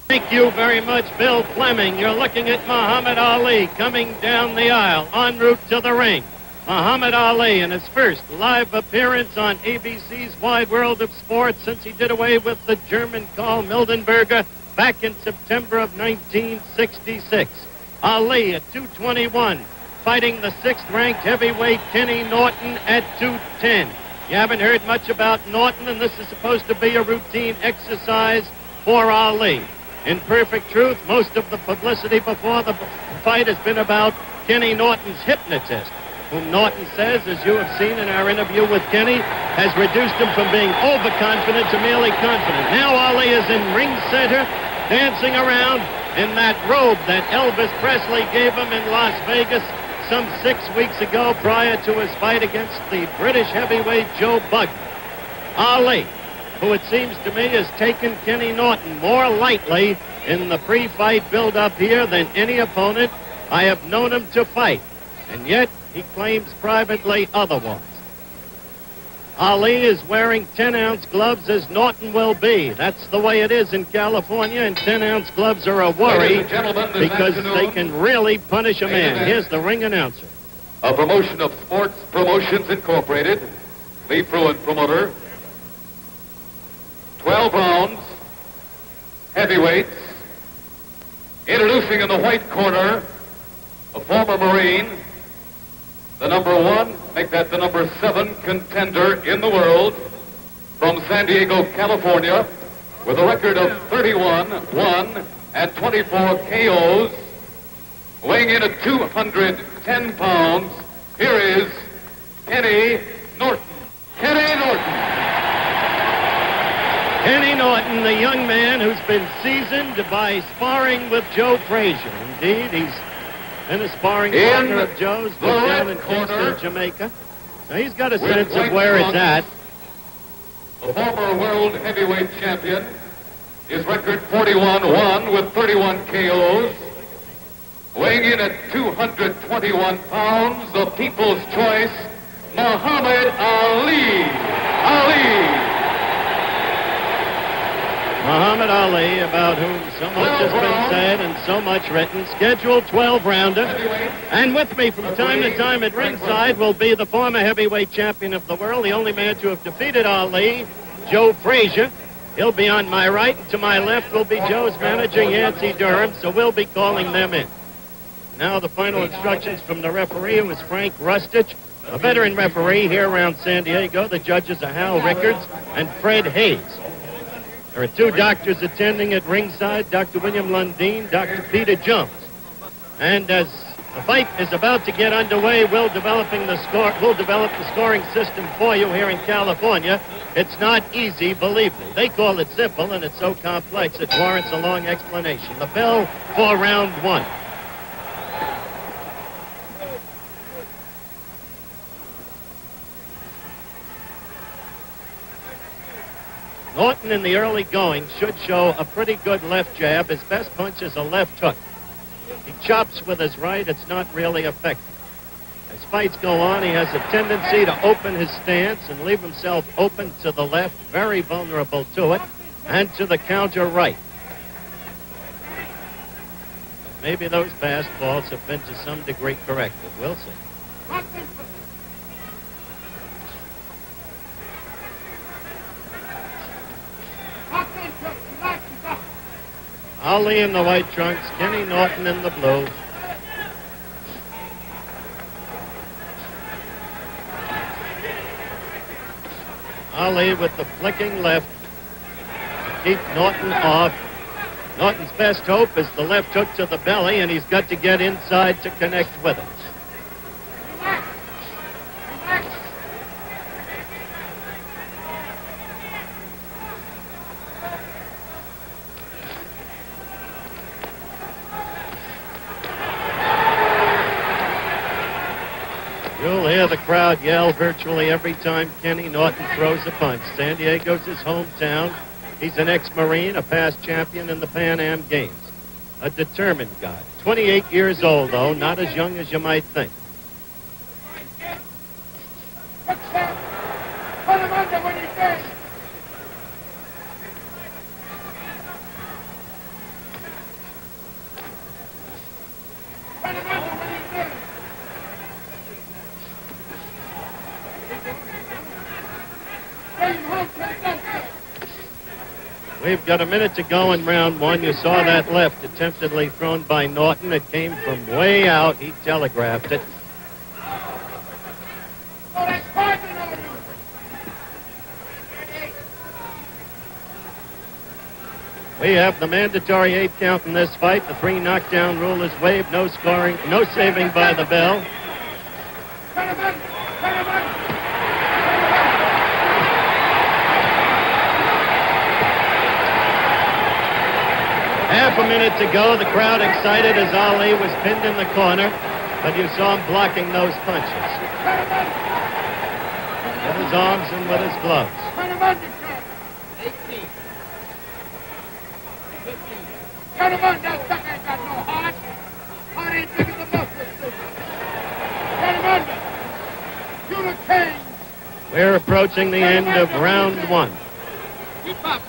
Thank you very much, Bill Fleming. You're looking at Muhammad Ali coming down the aisle en route to the ring. Muhammad Ali in his first live appearance on ABC's Wide World of Sports since he did away with the German Karl Mildenberger back in September of 1966. Ali at 221, fighting the sixth-ranked heavyweight Kenny Norton at 210. You haven't heard much about Norton, and this is supposed to be a routine exercise for Ali. In perfect truth, most of the publicity before the fight has been about Kenny Norton's hypnotist, whom Norton says, as you have seen in our interview with Kenny, has reduced him from being overconfident to merely confident. Now Ali is in ring center, dancing around in that robe that Elvis Presley gave him in Las Vegas some 6 weeks ago prior to his fight against the British heavyweight Joe Bugner. Ali, who it seems to me has taken Kenny Norton more lightly in the pre-fight build-up here than any opponent I have known him to fight. And yet, he claims privately otherwise. Ali is wearing 10-ounce gloves as Norton will be. That's the way it is in California, and 10-ounce gloves are a worry because they can really punish a man. Here's the ring announcer. A promotion of Sports Promotions Incorporated, Lee Fruin promoter. 12 rounds, heavyweights. Introducing in the white corner, a former Marine, the number 1, make that the number 7 contender in the world, from San Diego, California, with a record of 31-1 and 24 KOs, weighing in at 210 pounds. Here is Kenny Norton. Kenny Norton. Kenny Norton, the young man who's been seasoned by sparring with Joe Frazier. Indeed, he's been a sparring partner of Joe's down in Kingston, Jamaica. So he's got a sense of where it's at. The former world heavyweight champion, his record 41-1 with 31 KOs. Weighing in at 221 pounds, the people's choice, Muhammad Ali. Muhammad Ali, about whom so much has been said and so much written, scheduled 12-rounder. And with me from time to time at ringside will be the former heavyweight champion of the world, the only man to have defeated Ali, Joe Frazier. He'll be on my right, and to my left will be Joe's manager, Yancey Durham, so we'll be calling them in. Now the final instructions from the referee, who is Frank Rustich, a veteran referee here around San Diego. The judges are Hal Rickards and Fred Hayes. There are 2 doctors attending at ringside, Dr. William Lundeen, Dr. Peter Jones. And as the fight is about to get underway, we'll develop the scoring system for you here in California. It's not easy, believe me. They call it simple, and it's so complex it warrants a long explanation. The bell for round 1. Norton in the early going should show a pretty good left jab. His best punch is a left hook. He chops with his right. It's not really effective. As fights go on, he has a tendency to open his stance and leave himself open to the left, very vulnerable to it, and to the counter right. But maybe those fastballs have been to some degree corrected. We'll see. Ali in the white trunks, Kenny Norton in the blue. Ali with the flicking left to keep Norton off. Norton's best hope is the left hook to the belly, and he's got to get inside to connect with it. You'll hear the crowd yell virtually every time Kenny Norton throws a punch. San Diego's his hometown. He's an ex-Marine, a past champion in the Pan Am Games. A determined guy. 28 years old, though, not as young as you might think. We've got a minute to go in round one. You saw that left attemptedly thrown by Norton. It came from way out. He telegraphed it. We have the mandatory 8 count in this fight. The 3 knockdown rule is waived. No scoring, no saving by the bell. Half a minute to go. The crowd excited as Ali was pinned in the corner, but you saw him blocking those punches with his arms and with his gloves. 18. 15. Cut him on, that sucker ain't got no heart. Heart ain't big as a muscle suit. Cut him under. You the king. We're approaching the end of round one. Keep up.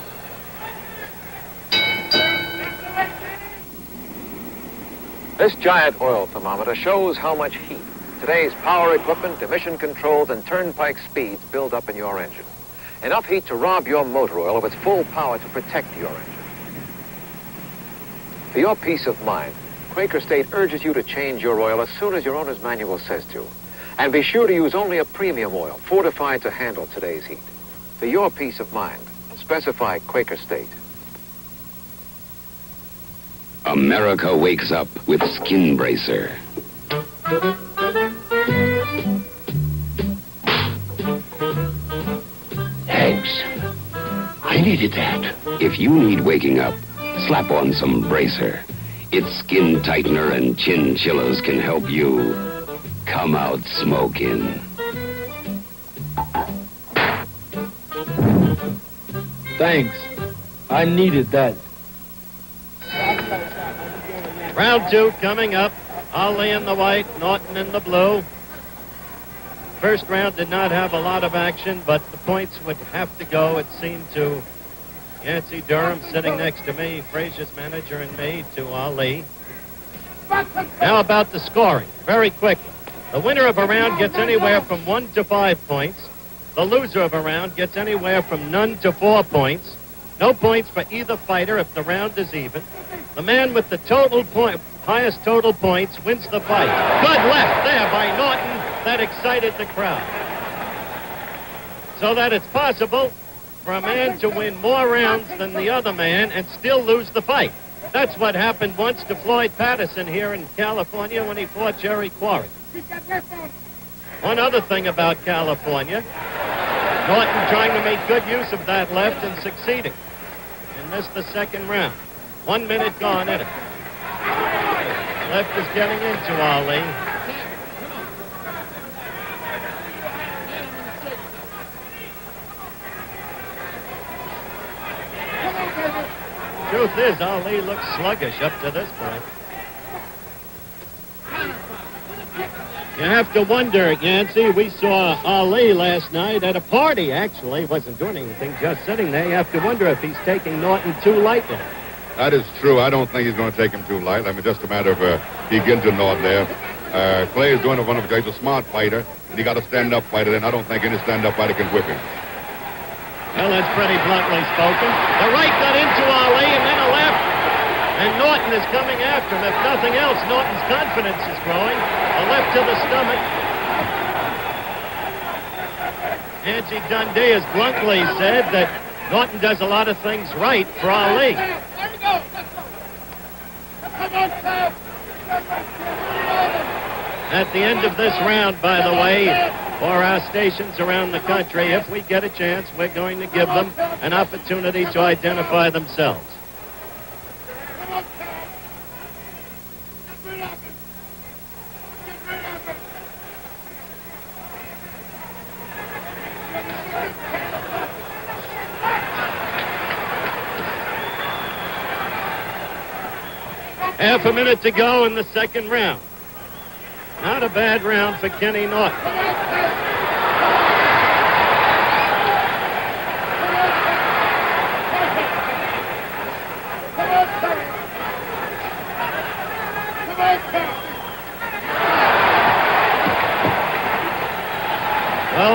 This giant oil thermometer shows how much heat today's power equipment, emission controls, and turnpike speeds build up in your engine. Enough heat to rob your motor oil of its full power to protect your engine. For your peace of mind, Quaker State urges you to change your oil as soon as your owner's manual says to. And be sure to use only a premium oil, fortified to handle today's heat. For your peace of mind, specify Quaker State. America wakes up with Skin Bracer. Thanks. I needed that. If you need waking up, slap on some Bracer. Its skin tightener and chin chillers can help you come out smoking. Thanks. I needed that. Round two coming up. Ali in the white, Norton in the blue. First round did not have a lot of action, but the points would have to go, it seemed, to Yancey Durham sitting next to me, Frazier's manager, and me, to Ali. Now about the scoring, very quickly. The winner of a round gets anywhere from 1 to 5 points. The loser of a round gets anywhere from none to 4 points. No points for either fighter if the round is even. The man with the highest total points wins the fight. Good left there by Norton. That excited the crowd. So that it's possible for a man to win more rounds than the other man and still lose the fight. That's what happened once to Floyd Patterson here in California when he fought Jerry Quarry. One other thing about California, Norton trying to make good use of that left and succeeding. And missed the second round. 1 minute gone in it. Left is getting into Ali. Truth is, Ali looks sluggish up to this point. You have to wonder, Yancey, we saw Ali last night at a party, actually. He wasn't doing anything, just sitting there. You have to wonder if he's taking Norton too lightly. That is true. I don't think he's going to take him too light. I mean, just a matter of he gets to Norton there. Clay is doing a wonderful job. He's a smart fighter, and he got a stand-up fighter, and I don't think any stand-up fighter can whip him. Well, that's pretty bluntly spoken. The right got into Ali, and then a left. And Norton is coming after him. If nothing else, Norton's confidence is growing. A left to the stomach. Nancy Dundee has bluntly said that Norton does a lot of things right for Ali. At the end of this round, by the way, for our stations around the country, if we get a chance, we're going to give them an opportunity to identify themselves. Half a minute to go in the second round. Not a bad round for Kenny Norton.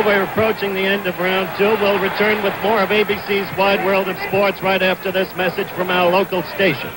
Well, we're approaching the end of round 2. We'll return with more of ABC's Wide World of Sports right after this message from our local stations.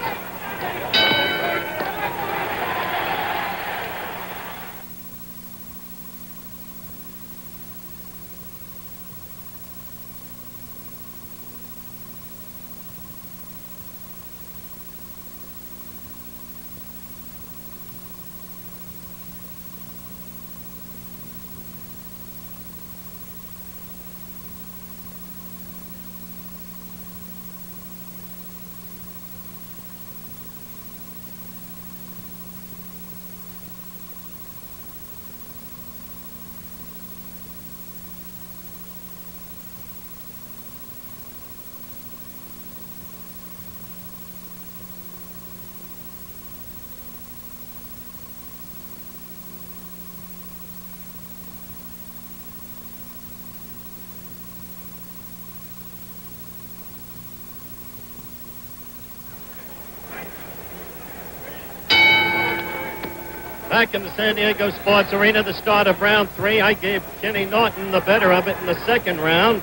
Back in the San Diego Sports Arena, the start of round 3. I gave Kenny Norton the better of it in the second round.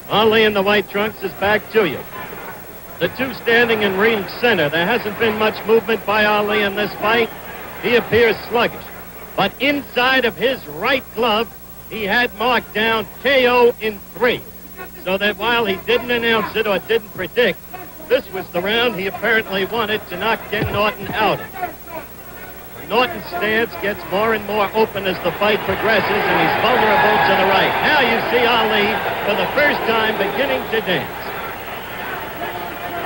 Ali in the white trunks is back to you. The two standing in ring center. There hasn't been much movement by Ali in this fight. He appears sluggish. But inside of his right glove, he had marked down KO in 3. So that while he didn't announce it or didn't predict, this was the round he apparently wanted to knock Ken Norton out in. Norton's stance gets more and more open as the fight progresses, and he's vulnerable to the right. Now you see Ali, for the first time, beginning to dance.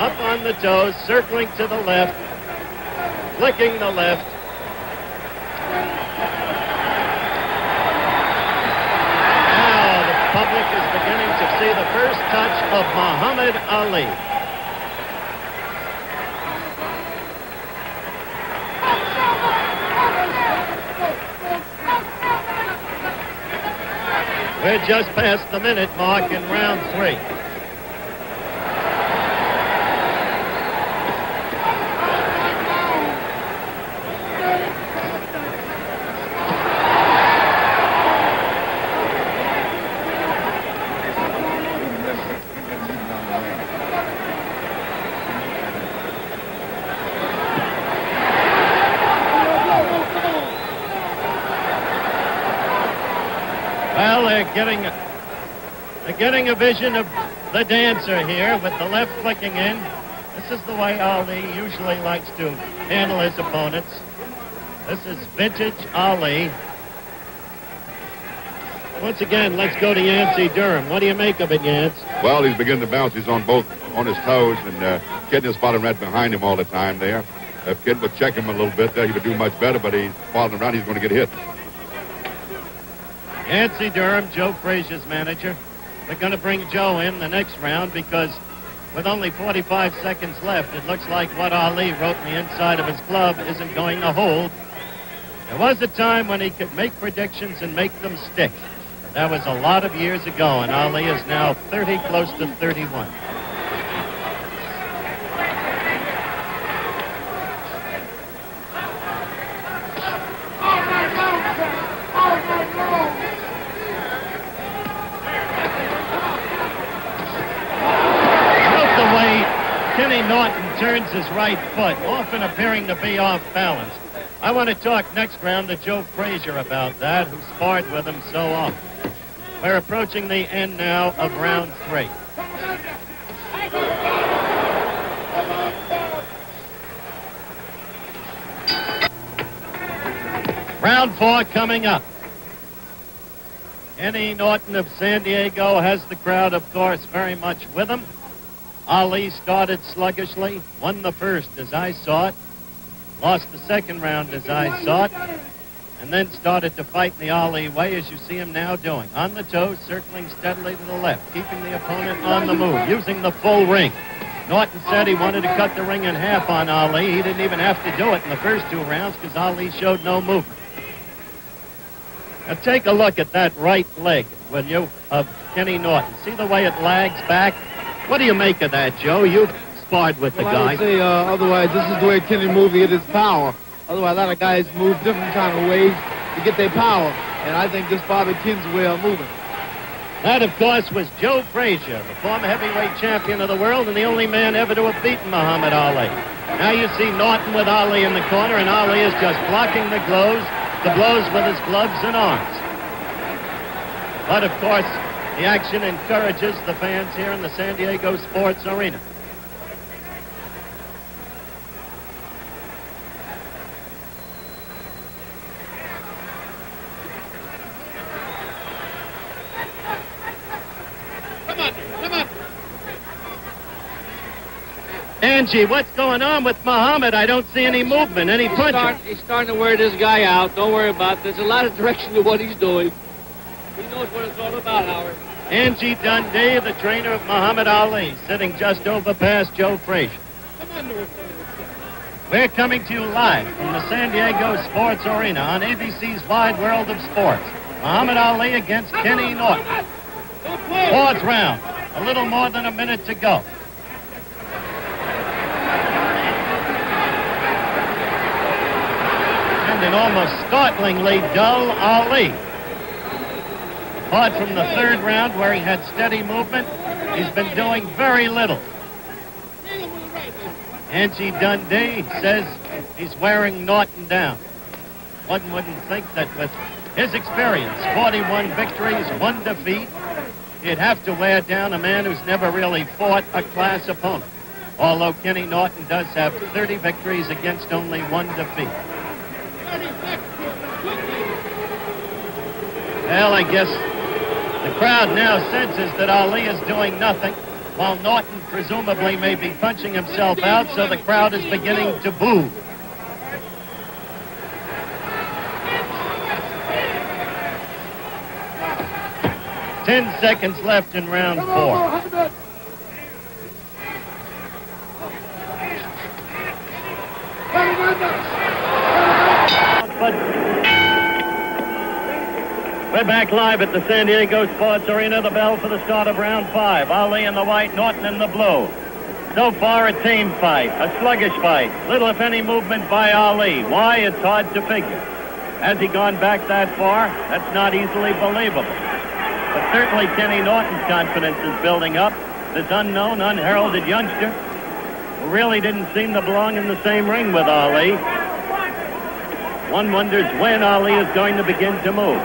Up on the toes, circling to the left, flicking the left. Now the public is beginning to see the first touch of Muhammad Ali. We're just past the minute mark in round 3. Well, they're getting a vision of the dancer here with the left flicking in. This is the way Ali usually likes to handle his opponents. This is vintage Ali. Once again, let's go to Yancey Durham. What do you make of it, Yance? Well, he's beginning to bounce. He's on his toes, and Kid is spotting right behind him all the time there. If Kid would check him a little bit there, he would do much better, but he's following around. He's going to get hit. Yancey Durham, Joe Frazier's manager. They're going to bring Joe in the next round because with only 45 seconds left, it looks like what Ali wrote in the inside of his glove isn't going to hold. There was a time when he could make predictions and make them stick. But that was a lot of years ago, and Ali is now 30, close to 31. Norton turns his right foot, often appearing to be off balance. I want to talk next round to Joe Frazier about that, who sparred with him so often. We're approaching the end now of round 3. Round 4 coming up. Kenny Norton of San Diego has the crowd, of course, very much with him. Ali started sluggishly, won the first as I saw it, lost the second round as I saw it, and then started to fight in the Ali way as you see him now doing. On the toes, circling steadily to the left, keeping the opponent on the move, using the full ring. Norton said he wanted to cut the ring in half on Ali. He didn't even have to do it in the first 2 rounds because Ali showed no movement. Now take a look at that right leg, will you, of Kenny Norton. See the way it lags back? What do you make of that, Joe? You sparred with the guy. I would say otherwise this is the way Kenny moves to get his power. Otherwise, a lot of guys move different kind of ways to get their power. And I think this is probably Ken's way of moving. That, of course, was Joe Frazier, the former heavyweight champion of the world and the only man ever to have beaten Muhammad Ali. Now you see Norton with Ali in the corner, and Ali is just blocking the blows with his gloves and arms. But, of course, the action encourages the fans here in the San Diego Sports Arena. Angie, what's going on with Muhammad? I don't see any movement, any punching. He's starting to wear this guy out. Don't worry about it. There's a lot of direction to what he's doing. He knows what it's all about, Howard. Angie Dundee, the trainer of Muhammad Ali, sitting just over past Joe Frazier. We're coming to you live from the San Diego Sports Arena on ABC's Wide World of Sports. Muhammad Ali against Kenny Norton. Fourth round, a little more than a minute to go. And an almost startlingly dull Ali. Apart from the third round where he had steady movement, he's been doing very little. Angie Dundee says he's wearing Norton down. One wouldn't think that with his experience, 41 victories, 1 defeat, he'd have to wear down a man who's never really fought a class opponent. Although Kenny Norton does have 30 victories against only 1 defeat. Well, I guess the crowd now senses that Ali is doing nothing, while Norton presumably may be punching himself out, so the crowd is beginning to boo. Ten seconds left in round 4. We're back live at the San Diego Sports Arena. The bell for the start of round 5. Ali in the white, Norton in the blue. So far, a tame fight, a sluggish fight. Little, if any, movement by Ali. Why? It's hard to figure. Has he gone back that far? That's not easily believable. But certainly Kenny Norton's confidence is building up. This unknown, unheralded youngster who really didn't seem to belong in the same ring with Ali. One wonders when Ali is going to begin to move.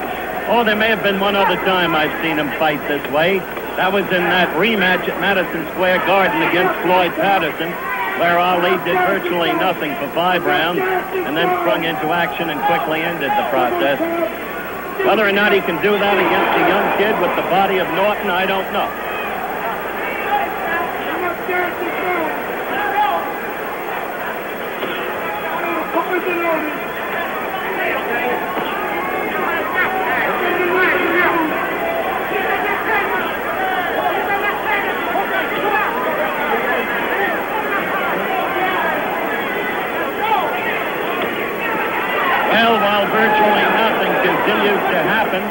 Oh, there may have been one other time I've seen him fight this way. That was in that rematch at Madison Square Garden against Floyd Patterson, where Ali did virtually nothing for 5 rounds and then sprung into action and quickly ended the process. Whether or not he can do that against a young kid with the body of Norton, I don't know. Well, while virtually nothing continues to happen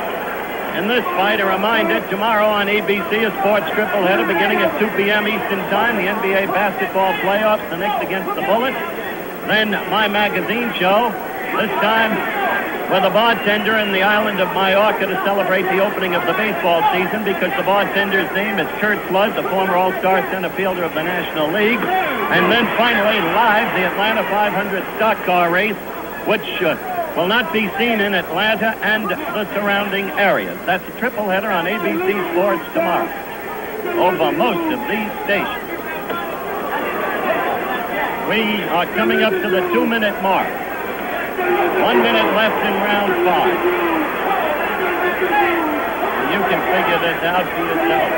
in this fight, a reminder, tomorrow on ABC, a sports tripleheader beginning at 2 p.m. Eastern Time, the NBA basketball playoffs, the Knicks against the Bullets. Then my magazine show, this time with a bartender in the island of Mallorca to celebrate the opening of the baseball season, because the bartender's name is Kurt Flood, the former all-star center fielder of the National League. And then finally, live, the Atlanta 500 stock car race, which will not be seen in Atlanta and the surrounding areas. That's a tripleheader on ABC Sports tomorrow over most of these stations. We are coming up to the 2-minute mark. 1 minute left in round 5. And you can figure this out for yourself.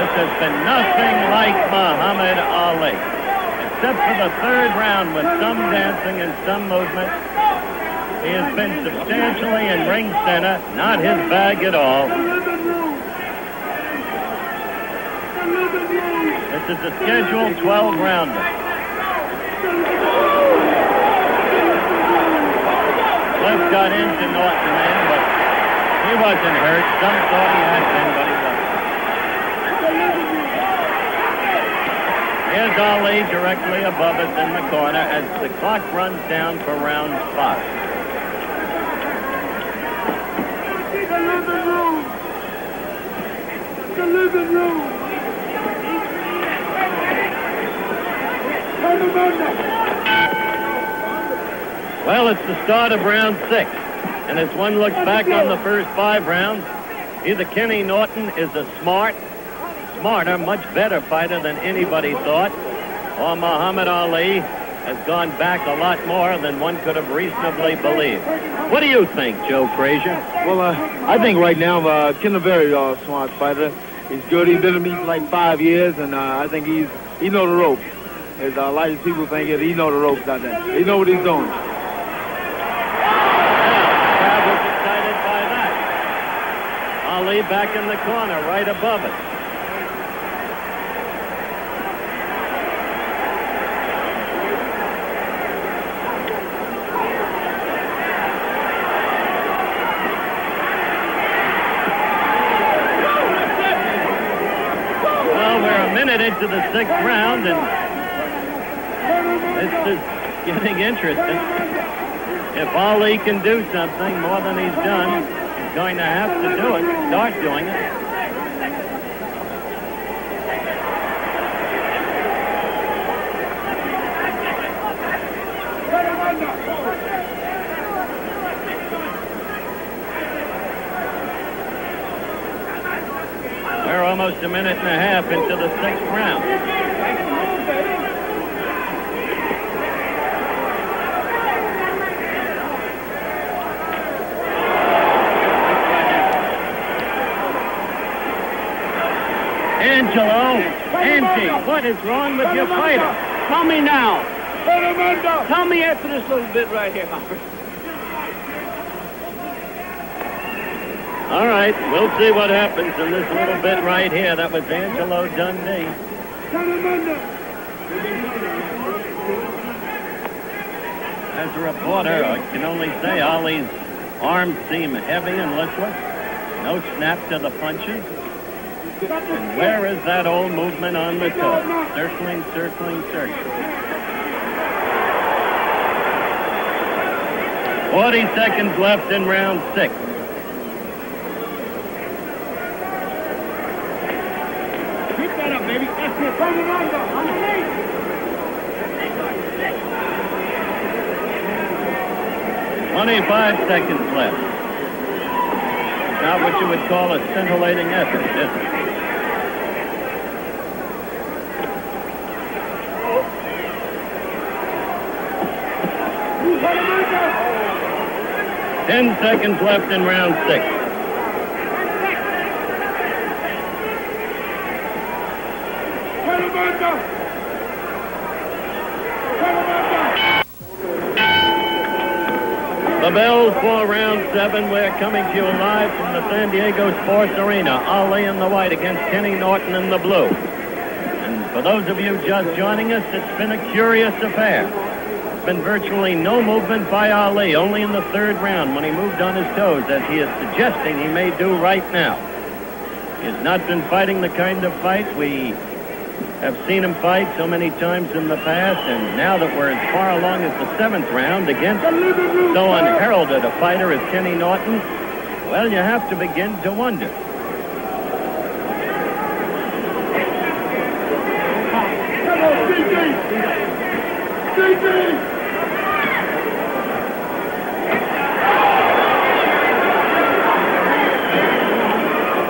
This has been nothing like Muhammad Ali. Except for the third round with some dancing and some movement. He has been substantially in ring center, not his bag at all. This is a scheduled 12-rounder. Cliff got into Norton then, but he wasn't hurt. Some thought he had been, but he wasn't. Here's Ali directly above us in the corner as the clock runs down for round 5. the living room. Turn him under. Well, it's the start of round 6. And as one looks back on the first 5 rounds, either Kenny Norton is a smarter, much better fighter than anybody thought, or Muhammad Ali has gone back a lot more than one could have reasonably believed. What do you think, Joe Frazier? Well, I think right now, Ken's a very smart fighter. He's good. He's been with me for like 5 years, and I think he know the ropes. As a lot of people think he know the ropes out there. He know what he's doing. Ali back in the corner, right above it. Well, we're a minute into the 6th round, and this is getting interesting. If Ali can do something more than he's done, going to have to do it, start doing it. We're almost a minute and a half into the 6th round. Angelo, Angie, what is wrong with your fighter? Tell me now. Turn him under. Tell me after this little bit right here, Hopper. All right, we'll see what happens in this little bit right here. That was Angelo Dundee. Turn him under. As a reporter, I can only say Ali's arms seem heavy and listless. No snap to the punches. And where is that old movement on the toe? Circling, circling, circling. 40 seconds left in round 6. Keep that up, baby. That's it. Turn him under. On the feet. 25 seconds left. Not what you would call a scintillating effort, is it? Turn him under. 10 seconds left in round 6. Turn him under. Turn him under. The bell for round 7. We're coming to you live from the San Diego Sports Arena. Ali in the white against Kenny Norton in the blue. And for those of you just joining us, it's been a curious affair. There's been virtually no movement by Ali, only in the 3rd round when he moved on his toes, as he is suggesting he may do right now. He has not been fighting the kind of fight we have seen him fight so many times in the past, and now that we're as far along as the 7th round against so unheralded a fighter as Kenny Norton, well, you have to begin to wonder. Come on, CJ. CJ.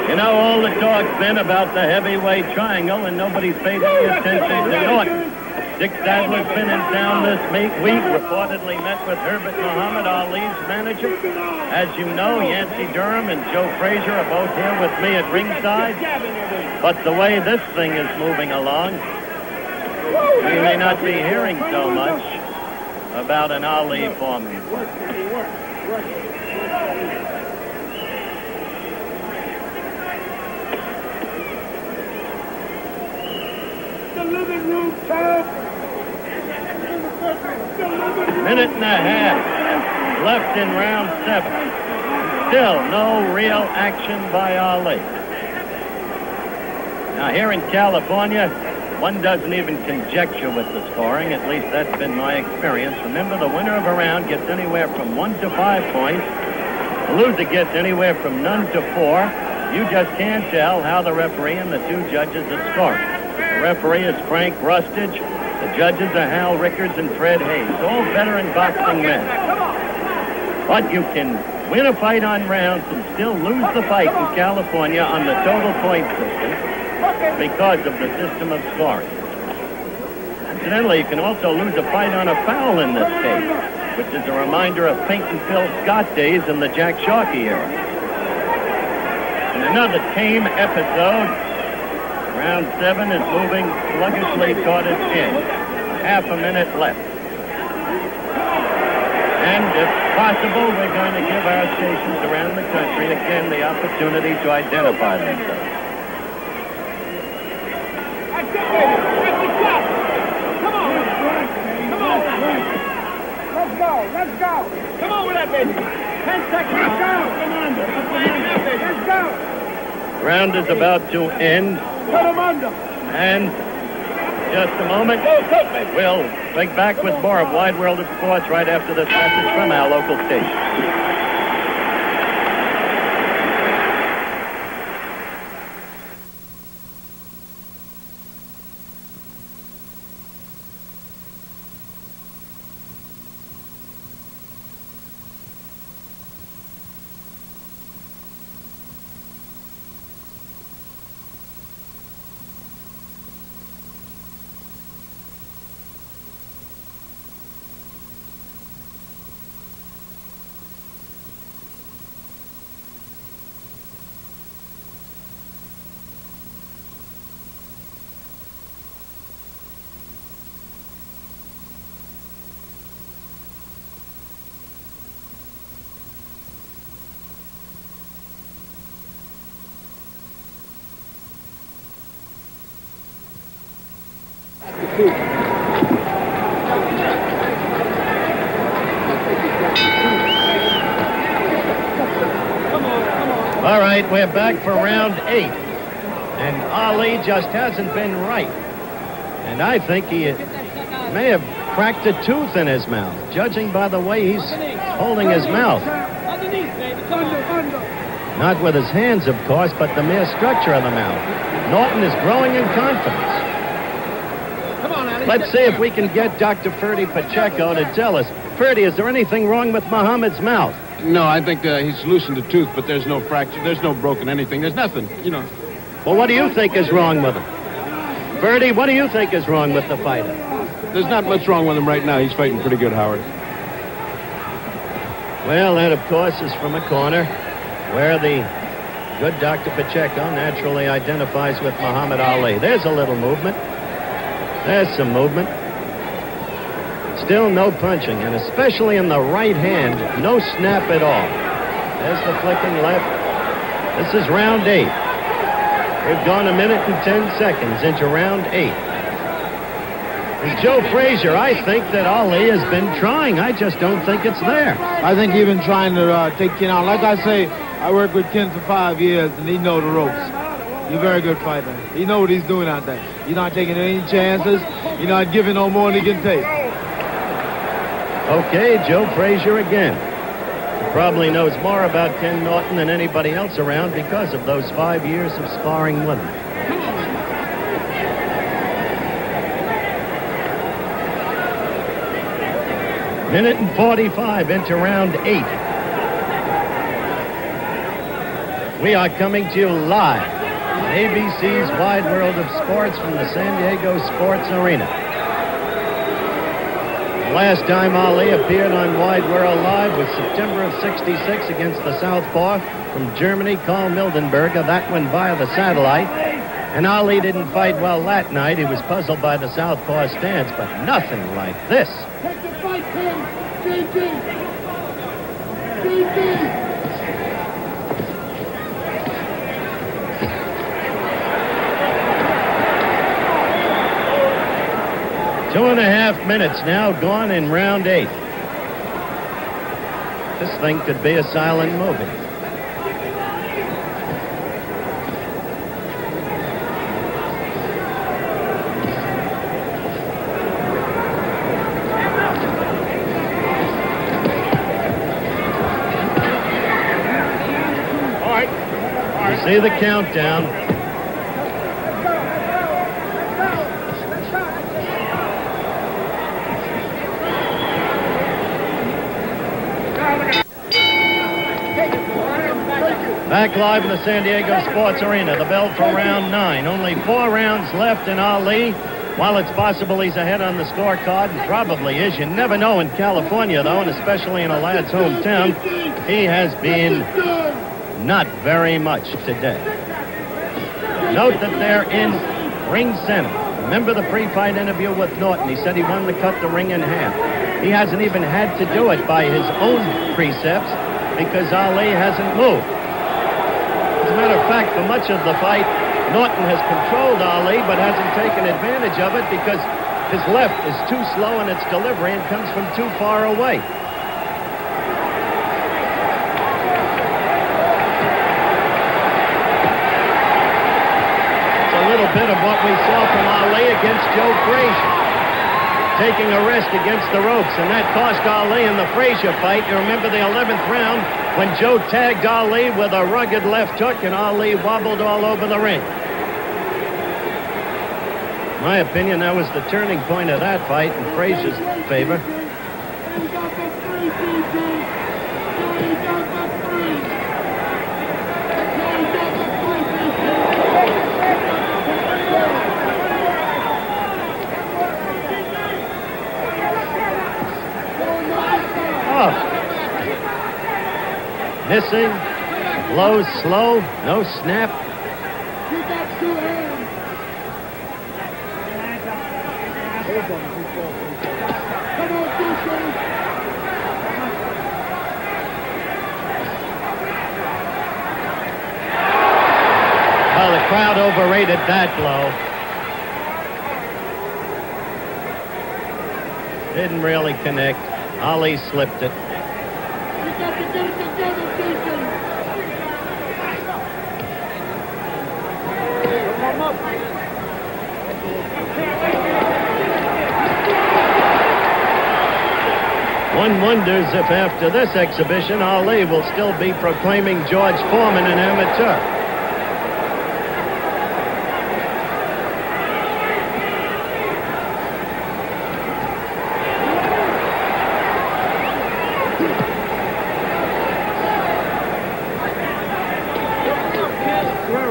You know, all the talk's been about the heavyweight triangle, and nobody's paid any attention to Norton. Dick Sadler's been in town this week, reportedly met with Herbert Muhammad Ali's manager. As you know, Yancey Durham and Joe Frazier are both here with me at ringside. But the way this thing is moving along, we may not be hearing so much about an Ali Foreman. Living room, Tom. Minute and a half left in round 7. Still no real action by Ali. Now here in California, one doesn't even conjecture with the scoring. At least that's been my experience. Remember, the winner of a round gets anywhere from 1 to 5 points. The loser gets anywhere from none to 4. You just can't tell how the referee and the two judges are scoring. The referee is Frank Rustich. The judges are Hal Rickards and Fred Hayes, all veteran boxing men. But you can win a fight on rounds and still lose the fight in California on the total point system because of the system of scoring. Incidentally, you can also lose a fight on a foul in this case, which is a reminder of Pink and Phil Scott days in the Jack Sharkey era. In another tame episode, round 7 is moving sluggishly toward its end. Half a minute left. And if possible, we're going to give our stations around the country again the opportunity to identify themselves. Let's go. Come on with that, baby. 10 seconds. Let's go. Let's go. Round is about to end. Put him under. And just a moment, we'll be back with more of Wide World of Sports right after this message from our local station. All right, we're back for round 8. And Ali just hasn't been right. And I think he may have cracked a tooth in his mouth, judging by the way he's holding his mouth. Not with his hands, of course, but the mere structure of the mouth. Norton is growing in confidence. Let's see if we can get Dr. Ferdy Pacheco to tell us. Ferdy, is there anything wrong with Muhammad's mouth? No, I think he's loosened a tooth, but there's no fracture. There's no broken anything. There's nothing, you know. Well, what do you think is wrong with him? Ferdy, what do you think is wrong with the fighter? There's not much wrong with him right now. He's fighting pretty good, Howard. Well, that, of course, is from a corner where the good Dr. Pacheco naturally identifies with Muhammad Ali. There's a little movement. There's some movement. Still no punching, and especially in the right hand, no snap at all. There's the flicking left. This is round 8. We've gone 1 minute and 10 seconds into round 8. And Joe Frazier, I think that Ali has been trying. I just don't think it's there. I think he's been trying to take Ken out. Like I say, I worked with Ken for 5 years, and he knows the ropes. He's a very good fighter. He knows what he's doing out there. He's not taking any chances. He's not giving no more than he can take. Okay, Joe Frazier again. He probably knows more about Ken Norton than anybody else around because of those 5 years of sparring with him. Minute and 45 into round 8. We are coming to you live on ABC's Wide World of Sports from the San Diego Sports Arena. The last time Ali appeared on Wide World Live was September of '66 against the Southpaw from Germany, Karl Mildenberger. That went via the satellite. And Ali didn't fight well that night. He was puzzled by the Southpaw stance, but nothing like this. Take the fight, Tim. GG. GG. 2.5 minutes now gone in round 8. This thing could be a silent movie. See the countdown. Back live in the San Diego Sports Arena. The bell for round 9. Only 4 rounds left in Ali. While it's possible he's ahead on the scorecard, and probably is, you never know in California, though, and especially in a lad's hometown, he has been not very much today. Note that they're in ring center. Remember the pre-fight interview with Norton? He said he wanted to cut the ring in half. He hasn't even had to do it by his own precepts because Ali hasn't moved. As a matter of fact, for much of the fight, Norton has controlled Ali, but hasn't taken advantage of it because his left is too slow in its delivery and comes from too far away. It's a little bit of what we saw from Ali against Joe Frazier. Taking a rest against the ropes, and that cost Ali in the Frazier fight. You remember the 11th round when Joe tagged Ali with a rugged left hook and Ali wobbled all over the ring. In my opinion, that was the turning point of that fight in Frazier's favor. Oh. Missing. Low, slow. No snap. Well, the crowd overrated that blow. Didn't really connect. Ali slipped it. One wonders if after this exhibition, Ali will still be proclaiming George Foreman an amateur.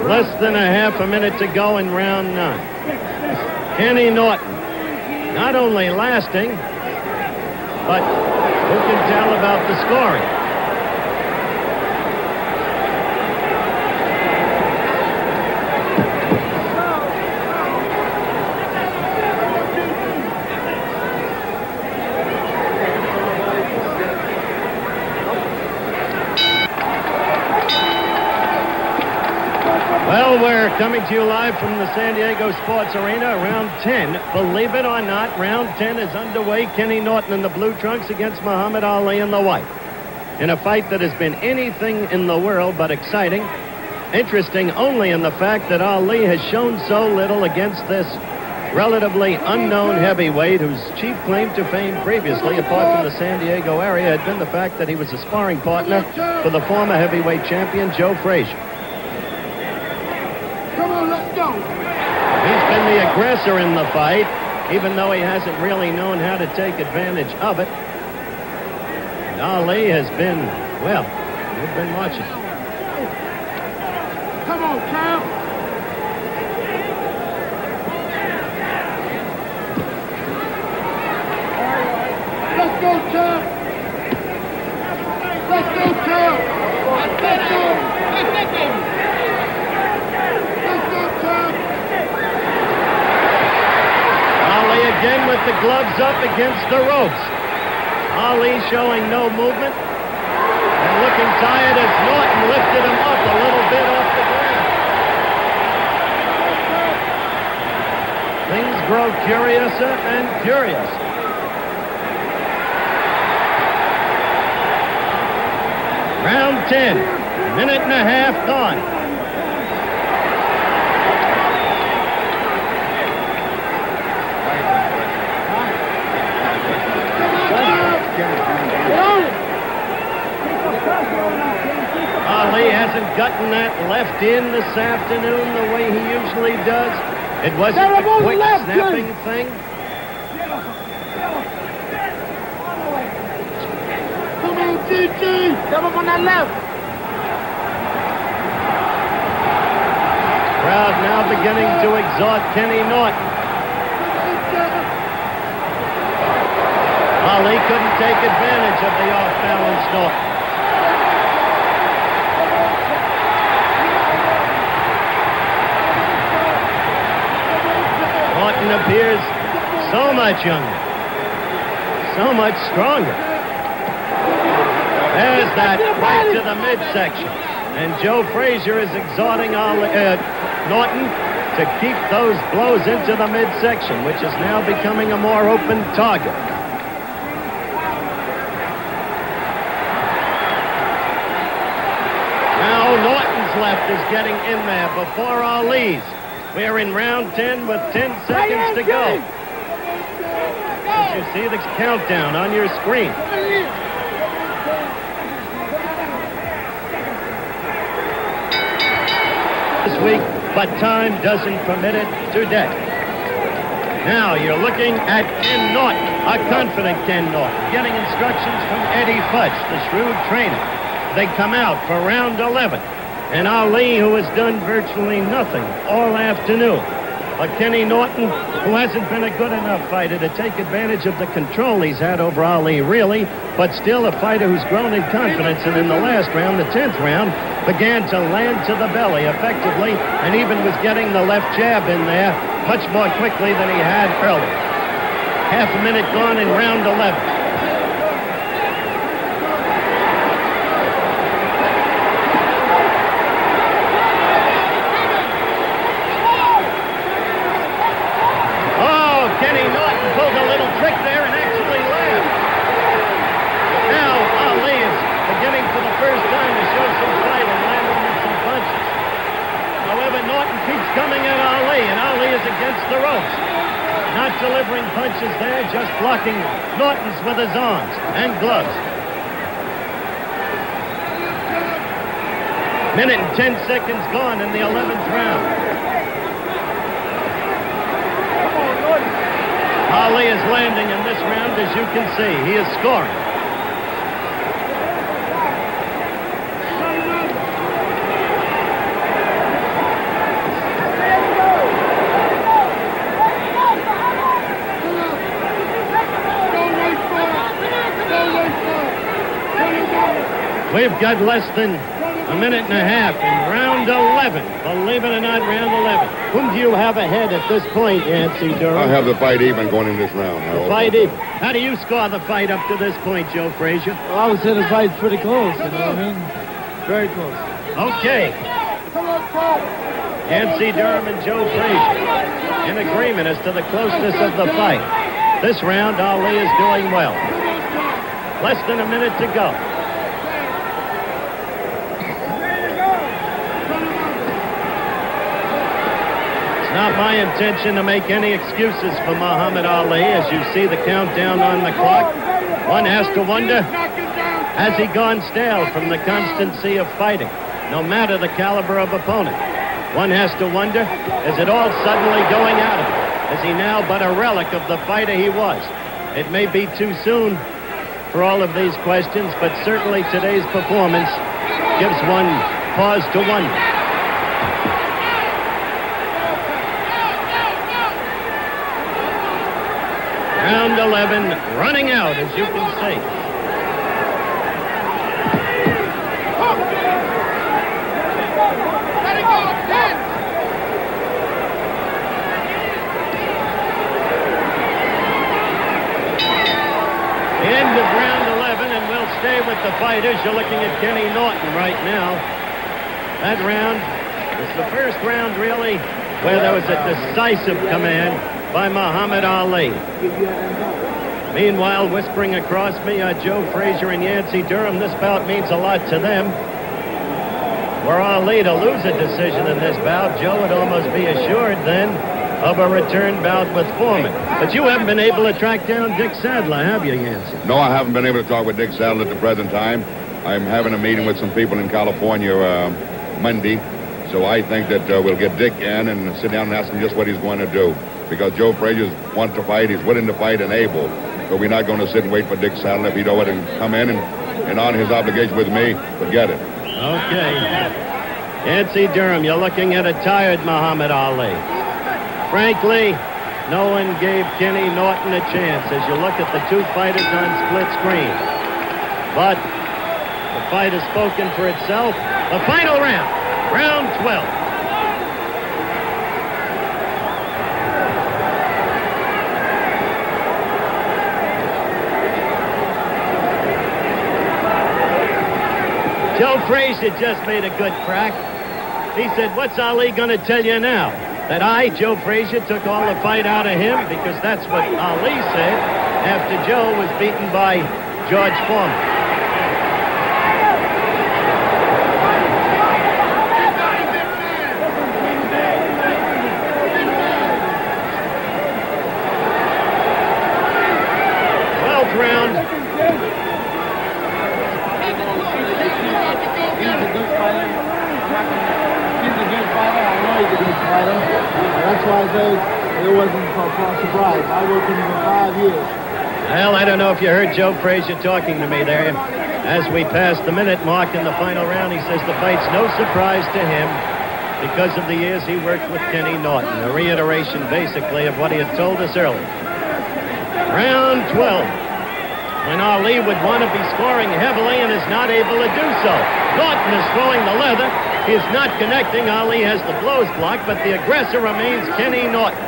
Less than a half a minute to go in round 9. Kenny Norton, not only lasting, but who can tell about the scoring? Well, we're coming to you live from the San Diego Sports Arena, round 10. Believe it or not, round 10 is underway. Kenny Norton in the blue trunks against Muhammad Ali in the white. In a fight that has been anything in the world but exciting. Interesting only in the fact that Ali has shown so little against this relatively unknown heavyweight whose chief claim to fame previously, apart from the San Diego area, had been the fact that he was a sparring partner for the former heavyweight champion Joe Frazier. He's been the aggressor in the fight, even though he hasn't really known how to take advantage of it. And Ali has been, well, we've been watching. Come on, Cal. Let's go, Cal. Let's go, Cal. Let's go. Ali again with the gloves up against the ropes. Ali showing no movement and looking tired as Norton lifted him up a little bit off the ground. Things grow curiouser and curious. Round 10, minute and a half gone. Ali hasn't hasn't gotten that left in this afternoon the way he usually does. It wasn't a quick snapping thing. Come on, GG! Come up on that left! Crowd now beginning to exhort Kenny Norton. Ali couldn't take advantage of the off-balance Norton. Norton appears so much younger, so much stronger. There's that right to the midsection. And Joe Frazier is exhorting Norton to keep those blows into the midsection, which is now becoming a more open target. Now Norton's left is getting in there before Ali's. We're in round 10 with 10 seconds to go. As you see the countdown on your screen. This week, but time doesn't permit it today. Now you're looking at Ken Norton, a confident Ken Norton, getting instructions from Eddie Fudge, the shrewd trainer. They come out for round 11. And Ali, who has done virtually nothing all afternoon. But Kenny Norton, who hasn't been a good enough fighter to take advantage of the control he's had over Ali, really, but still a fighter who's grown in confidence. And in the last round, the 10th round, began to land to the belly effectively and even was getting the left jab in there much more quickly than he had earlier. Half a minute gone in round 11. Kenny Norton pulled a little trick there and actually laughed. Now Ali is beginning for the first time to show some fight and landing with some punches. However, Norton keeps coming at Ali, and Ali is against the ropes. Not delivering punches there, just blocking Norton's with his arms and gloves. Minute and 10 seconds gone in the 11th round. Ali is landing in this round, as you can see. He is scoring. We've got less than a minute and a half in round 11. Believe it or not, round 11. Whom do you have ahead at this point, Yancey Durham? I have the fight even going in this round. The fight even. How do you score the fight up to this point, Joe Frazier? Well, I would say the fight's pretty close, you know what I mean? Very close. Okay. Yancey Durham and Joe Frazier in agreement as to the closeness of the fight. This round, Ali is doing well. Less than a minute to go. Not my intention to make any excuses for Muhammad Ali. As you see the countdown on the clock, one has to wonder, has he gone stale from the constancy of fighting, no matter the caliber of opponent? One has to wonder, is it all suddenly going out of him? Is he now but a relic of the fighter he was? It may be too soon for all of these questions, but certainly today's performance gives one pause to wonder. Round 11 running out, as you can see. The end of round 11, and we'll stay with the fighters. You're looking at Kenny Norton right now. That round was the first round, really, where there was a decisive command by Muhammad Ali. Meanwhile, whispering across me, Joe Frazier and Yancey Durham, this bout means a lot to them. Were Ali to lose a decision in this bout, Joe would almost be assured then of a return bout with Foreman. But you haven't been able to track down Dick Sadler, have you, Yancey? No, I haven't been able to talk with Dick Sadler at the present time. I'm having a meeting with some people in California Monday. So I think that we'll get Dick in and sit down and ask him just what he's going to do. Because Joe Frazier wants to fight, he's willing to fight and able. So we're not going to sit and wait for Dick Saddle. If he don't want to come in and on his obligation with me, forget it. Okay. Yancey Durham, you're looking at a tired Muhammad Ali. Frankly, no one gave Kenny Norton a chance as you look at the two fighters on split screen. But the fight has spoken for itself. The final round, round 12. Joe Frazier just made a good crack. He said, what's Ali going to tell you now? That I, Joe Frazier, took all the fight out of him? Because that's what Ali said after Joe was beaten by George Foreman. Round. He's a good fighter. He's a good fighter. I know he's a good fighter. That's why I say it wasn't a surprise. I worked with him for 5 years. Well, I don't know if you heard Joe Frazier talking to me there. As we passed the minute mark in the final round, he says the fight's no surprise to him because of the years he worked with Kenny Norton. A reiteration, basically, of what he had told us earlier. Round 12. When Ali would want to be scoring heavily and is not able to do so. Norton is throwing the leather. He is not connecting. Ali has the blows blocked, but the aggressor remains Kenny Norton.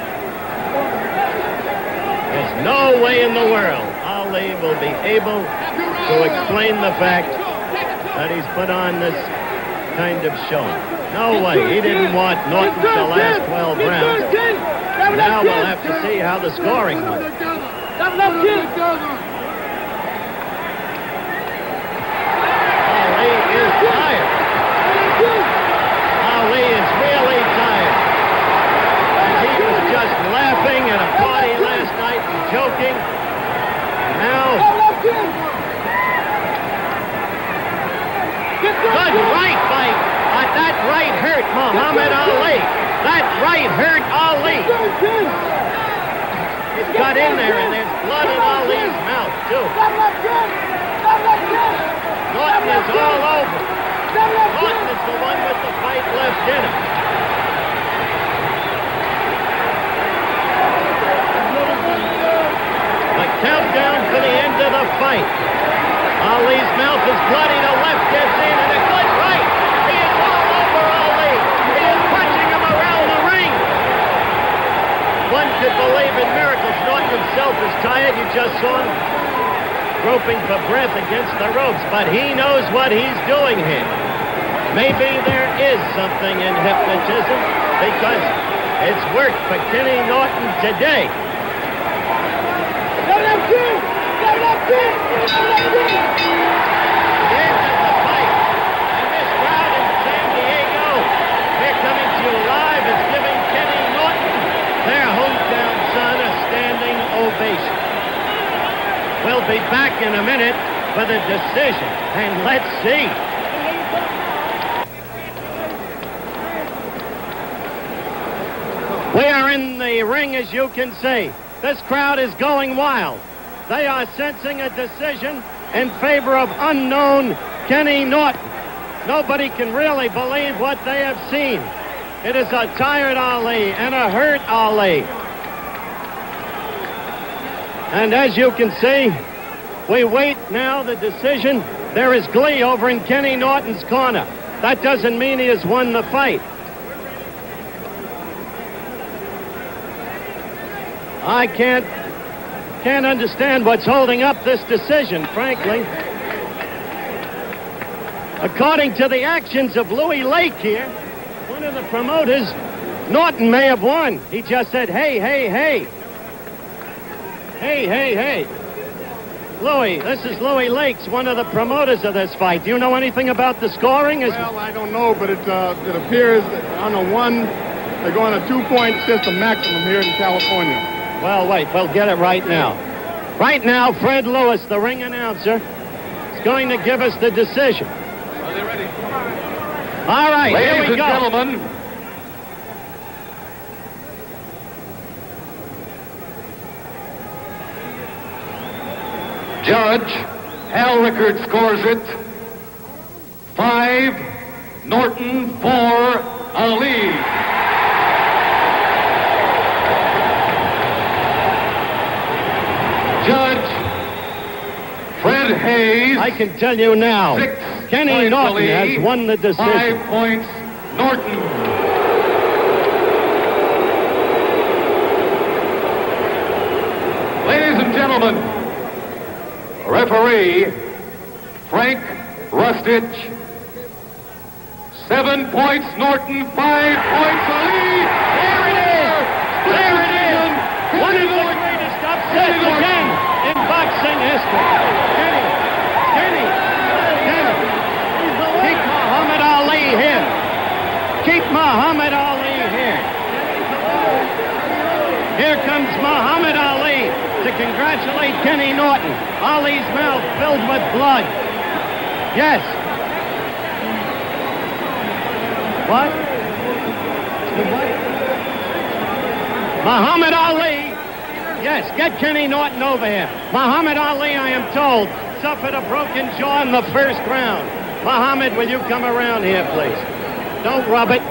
There's no way in the world Ali will be able to explain the fact that he's put on this kind of show. No way. He didn't want Norton to last 12 rounds. Now we'll have to see how the scoring went. Tired. Ali is really tired. And he was just laughing at a party last night and joking. Now, good right fight. That right hurt Muhammad Ali. That right hurt Ali. It got in there and there's blood in Ali's mouth, too. Norton is all over. Norton is the one with the fight left in him. The countdown for the end of the fight. Ali's mouth is bloody. The left gets in and a good right. He is all over Ali. He is punching him around the ring. One could believe in miracles. Norton himself is tired. You just saw him groping for breath against the ropes, but he knows what he's doing here. Maybe there is something in hypnotism because it's worked for Kenny Norton today. The end of the fight. And this crowd in San Diego, they're coming to you live. It's giving Kenny Norton, their hometown son, a standing ovation. We'll be back in a minute for the decision, and let's see. We are in the ring, as you can see. This crowd is going wild. They are sensing a decision in favor of unknown Kenny Norton. Nobody can really believe what they have seen. It is a tired Ali and a hurt Ali. And as you can see, we wait now the decision. There is glee over in Kenny Norton's corner. That doesn't mean he has won the fight. I can't understand what's holding up this decision, frankly. According to the actions of Louis Lake here, one of the promoters, Norton may have won. He just said, hey, hey, hey. Hey, hey, hey. Louis, this is Louis Lakes, one of the promoters of this fight. Do you know anything about the scoring? Well, I don't know, but it appears on a one, they're going a 2-point system maximum here in California. Well, wait, we'll get it right now. Right now, Fred Lewis, the ring announcer, is going to give us the decision. Are they ready? All right, here Ladies we and go. gentlemen, Judge Hal Rickard scores it 5, Norton 4, Ali. Judge Fred Hayes. I can tell you now, 6 Kenny points Norton Ali, has won the decision. 5 points Norton. Ladies and gentlemen, referee Frank Rustich. 7 points Norton, 5 points Ali. There it is! There it is! One of the greatest upsets again in boxing history. Kenny. Keep Muhammad Ali here. Keep Muhammad Ali here. Here comes Muhammad Ali to congratulate Kenny Norton. Ali's mouth filled with blood. Yes. What? Muhammad Ali. Yes, get Kenny Norton over here. Muhammad Ali, I am told, suffered a broken jaw in the first round. Muhammad, will you come around here, please? Don't rub it.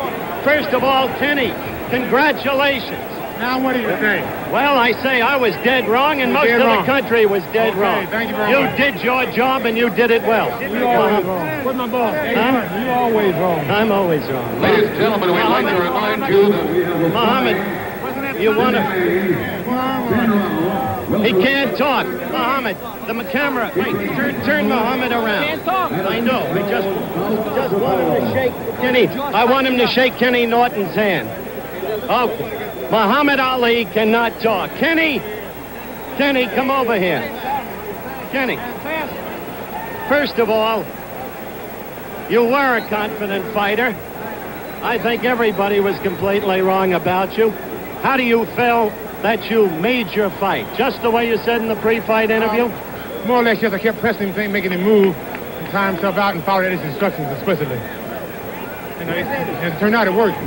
First of all, Kenny, congratulations. Now what do you say? Well, I say I was dead wrong, and most of the country was dead wrong. Thank you very much. You did your job, and you did it well. You always wrong. Where's my ball? Huh? You always wrong. I'm always wrong. Ladies and gentlemen, we'd like to remind you that Muhammad, you want to... He can't talk. Muhammad, the camera. Wait, turn Muhammad around. Can't talk. I know. I just want him to shake Kenny. I want him to shake Kenny Norton's hand. Okay. Muhammad Ali cannot talk. Kenny, come over here. Kenny, first of all, you were a confident fighter. I think everybody was completely wrong about you. How do you feel that you made your fight? Just the way you said in the pre-fight interview? More or less, yes, I kept pressing him, making him move, and time himself out and followed his instructions explicitly. And it turned out it worked.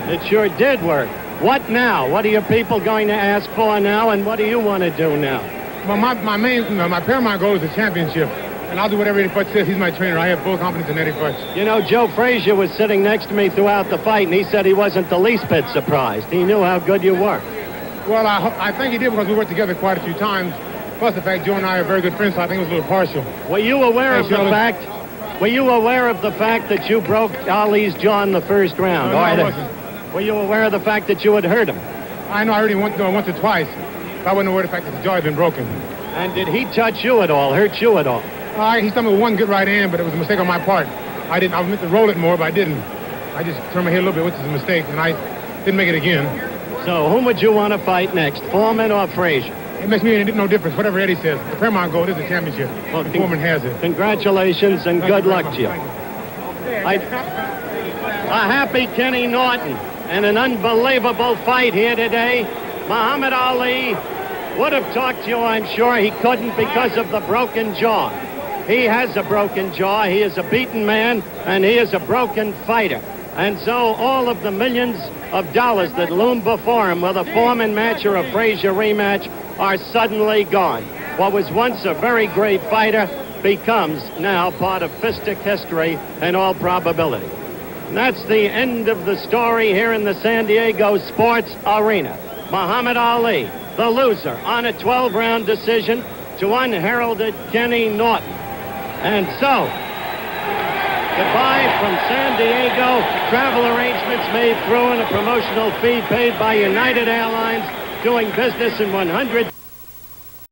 It sure did work. What now? What are your people going to ask for now, and what do you want to do now? Well, my paramount goal is the championship, and I'll do whatever Eddie Futch says. He's my trainer. I have full confidence in Eddie Futch. You know, Joe Frazier was sitting next to me throughout the fight, and he said he wasn't the least bit surprised. He knew how good you were. Well, I think he did because we worked together quite a few times. Plus the fact Joe and I are very good friends, so I think it was a little partial. Were you aware of the fact that you broke Ali's jaw in the first round? No, I wasn't. Were you aware of the fact that you had hurt him? I know I heard him once or twice. But I wasn't aware of the fact that the jaw had been broken. And did he touch you at all, hurt you at all? He stumbled with one good right hand, but it was a mistake on my part. I was meant to roll it more, but I didn't. I just turned my head a little bit, which is a mistake, and I didn't make it again. So whom would you want to fight next, Foreman or Frazier? It makes me no difference, whatever Eddie says. The paramount goal is the championship. Well, Foreman has it. Congratulations and good luck to you. A happy Kenny Norton and an unbelievable fight here today. Muhammad Ali would have talked to you, I'm sure. He couldn't because of the broken jaw. He has a broken jaw. He is a beaten man, and he is a broken fighter. And so all of the millions of dollars that loom before him with a Foreman match or a Frazier rematch are suddenly gone. What was once a very great fighter becomes now part of fistic history in all probability. And that's the end of the story here in the San Diego Sports Arena. Muhammad Ali, the loser, on a 12-round decision to unheralded Kenny Norton. And so, goodbye from San Diego. Travel arrangements made through and a promotional fee paid by United Airlines, doing business in 100